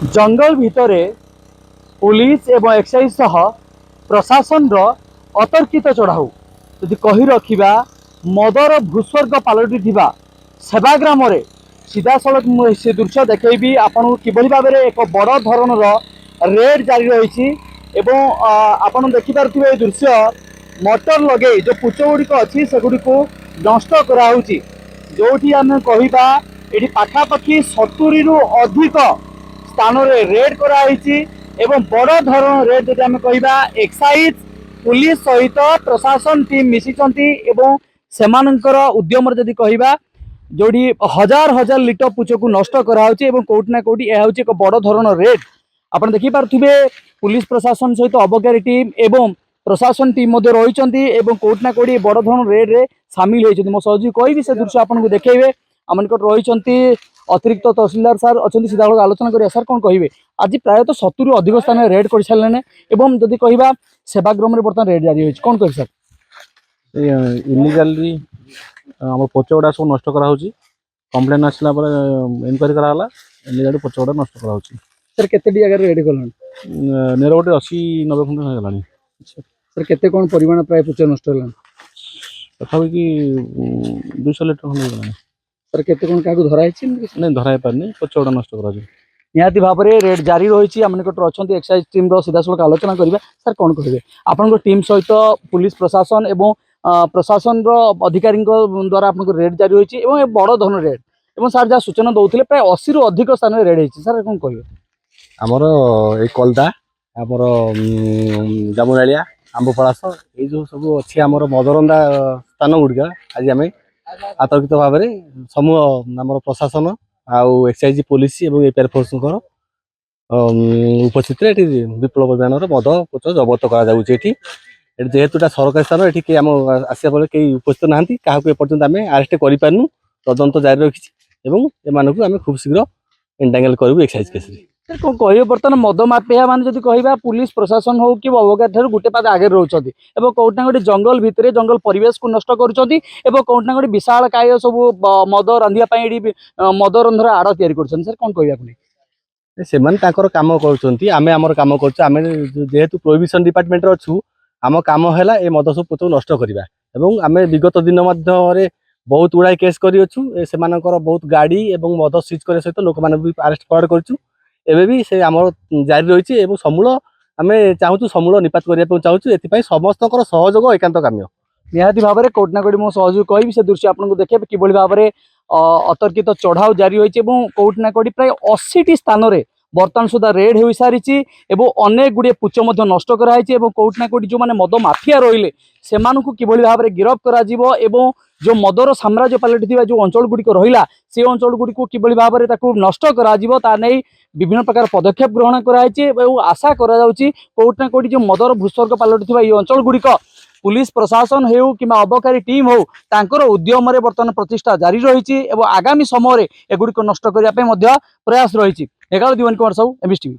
जंगल भितर पुलिस एवं एक्साइज सह प्रशासन अतर्कित चढ़ाऊ यदि कही रखा मदर भूस्वर्ग पलटि सेवाग्राम सीधा सड़क से दृश्य देखी आपन कि भाव में एक बड़ धरण रेड जारी रही आपन देखिपे दृश्य मोटर लगे जो पुच गुड़िक अच्छी से गुड़ी नष्ट कराऊँच जो आम कहवा ये पाखापाखि 70 रु अधिक स्थान रेड कराई बड़ धरण रेड जब आम कहवा एक्साइज पुलिस सहित प्रशासन टीम मिशिंट सेमानंकर उद्यम जदि कहवा जोड़ी हजार हजार लिटर पुच को नष्ट कराऊँच कौटि ना कौटि यह एक बड़ धरण रेड आप देखिपे पुलिस प्रशासन सहित अबकारी टीम एवं प्रशासन टीम रही कौटि ना कौटि बड़ धरण रेड रे सामिल होती मो सहयोगी कहि से दृश्य आपको देखेबे आम निकट रही अतिरिक्त तहसिलदार सार अच्छा सीधा आलोचना करिए सार कौन कहे आज प्रायतः 70 रु अधिक स्थान रेड कर सारे जदि कहवा सेवाग्राम में बर्तमान रेड जारी होती कौन कह सर इलिगाली आम पच गुड़ा सब नष्ट कराऊँच कम्प्लेन आसला इनक्वारी कराला इलिगाली पच गुड़ा नष्ट कराऊँच सर केते जगह रेड कल नेर गोटे 80-90 खंड होगा सर केते कौन परिमाण प्राय पुच नष्ट है तथापि 200 लिटर खंड होगा सर केते कौन क्या धराई नहीं धराई पारनी पच गुड़ा नष्ट करा निहाती भाव में रेड जारी रही आम निकट अच्छा एक्साइज टीम सीधा सड़क आलोचना करिबा सर कौन कहे आपण टीम सहित पुलिस प्रशासन एवं प्रशासन अधिकारी द्वारा आपको रेड जारी होती बड़ धन रेड सार जहाँ सूचना दौले प्राय 80 रु अधिक स्थान रेड होती सर कौन कहे आमर ये कलदा आमर जामुनालिया आंबपलास ये जो सब अच्छी आमर मदरंदा स्थान गुड़िक आज आम आतर्कित भाव में समूह आमर प्रशासन आउ एक्साइज पुलिस और एयरफोर्स उपस्थित विप्लव अभियान मद पुच जबत कर जेहेतु सरकारी स्थान ये आम आसा फल कई उपस्थित ना क्या एपर्तंत आम आरेस्ट करूँ तदंत जारी रखी एम खूब शीघ्र एंटांगल करूँ एक्साइज केस कौन कह बर्तमान मद माफिया मान जब कह पुलिस प्रशासन हो कि अबकारी ठार गोटे पाद आगे रोचे कौट ना गोटे जंगल भितर जंगल परिवेश को नष्ट कर कौट ना गोटे विशाल काय सब मद रांधियापाई मद रंधर आड़ या कौन कह से कम कर कम कर जेहेतु प्रोहिबिशन डिपार्टमेंट अच्छु आम कम है ये मद सब पुत नष्ट करवा आम विगत दिन बहुत गुड़ाई केस कर बहुत गाड़ी और मद सीज करने सहित लोक मैंने आरेस्ट फरवर्ड करूँ एवं भी से आम जारी रही समूल आम चाहूँ समूल निपात करने चाहूँ ये समस्त सहयोग एकांत काम्य निहाती भाव में कौट ना कौट मो सहयोग कहि से दृश्य आपको देखे कि भाव में अतर्कित चढ़ाऊ जारी होती कौट ना कौट प्राय 80 स्थान में बर्तमान सुधा रेड हो सारी अनेक गुड़े पुच नष्ट कराई कौट ना कौट जो मैंने मद माफिया रही से भाव में गिरफ्त करा जो मदर साम्राज्य पलटि जो अंचल गुड़िक रहा से अंचल गुड़ी कि भाव में नष्ट करा विभिन्न प्रकार पदक्षेप ग्रहण कराई आशा कौट ना कौट जो मदर भूस्वर्ग पलटि ये अंचल गुड़िक पुलिस प्रशासन हो कि अबकारी टीम हो तांकर उद्यम बर्तमान प्रतिष्ठा जारी रही आगामी समय एगुड़िक नष्ट करने प्रयास रही। 11 दीवन कुमार साहू, एमएस टीवी।